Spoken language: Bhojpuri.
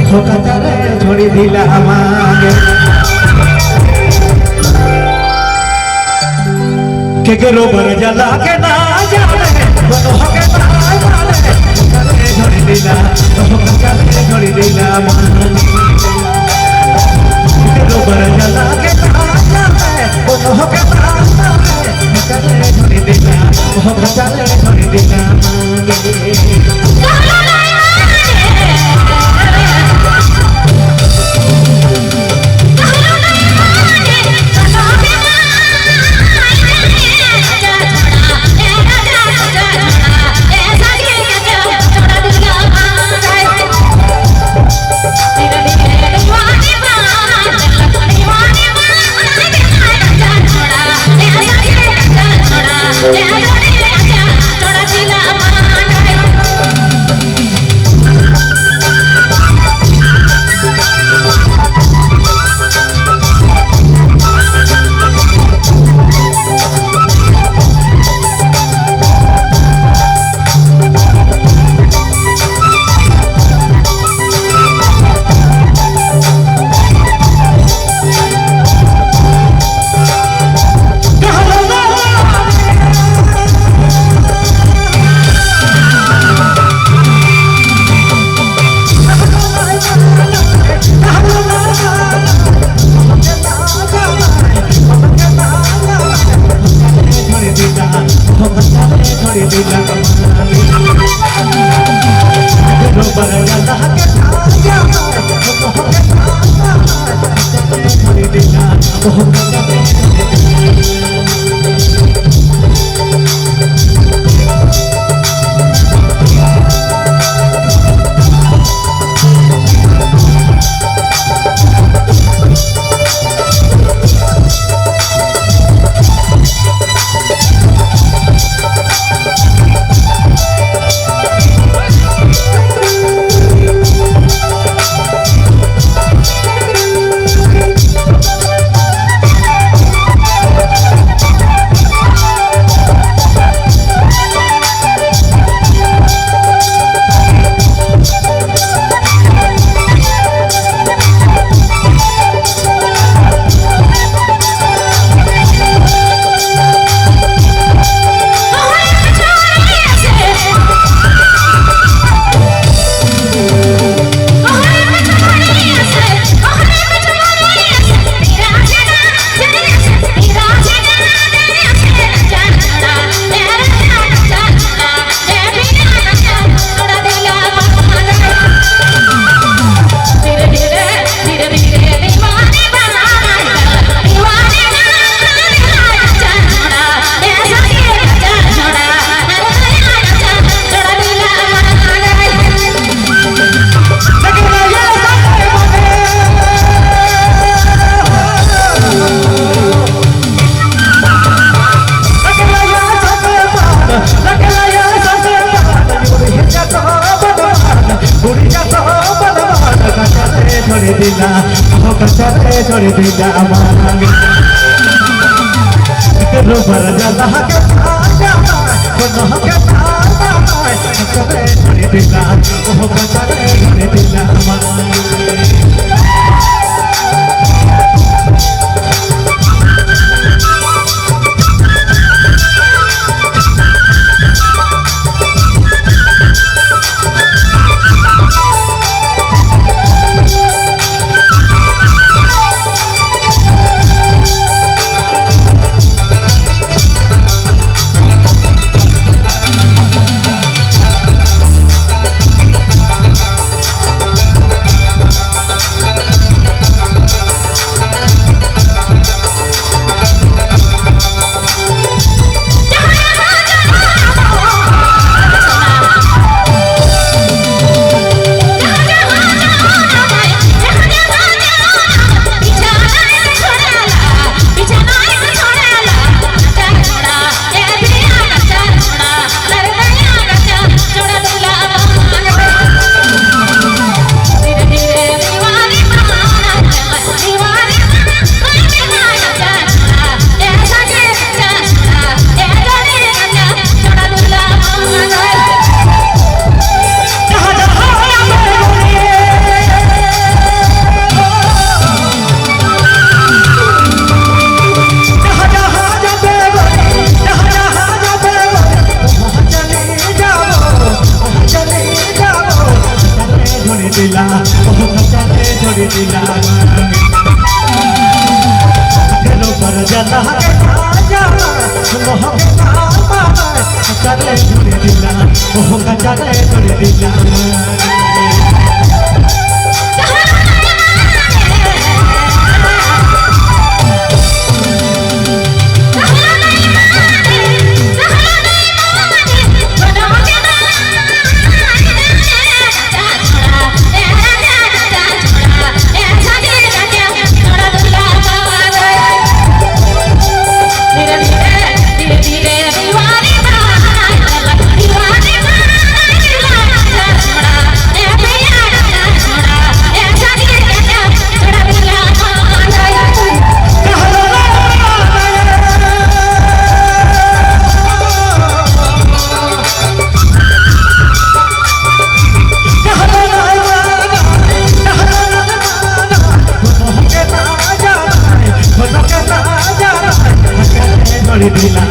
ধোকাচারে ঝড়ি দিলা আমাকে के करो बर जला के ना जाने बनो के ताय माने धोकाचारे ঝড়ি দিলা ধোকাচারে ঝড়ি দিলা करो बर जला के ना जाने बनो के ताय माने धोकाचारे ঝড়ি দিলা ধোকাচারে ঝড়ি দিলা धोकाचारे ঝড়ি দিলা আমাকে करो बर जला के बनो के ताय धोकाचारे ঝড়ি দিলা ধোকাচারে ঝড়ি দিলা আমাকে कर दिला दिलों पर जला के आजा मोह के नामा करे कर दिला मोह का करे कर दिला दिला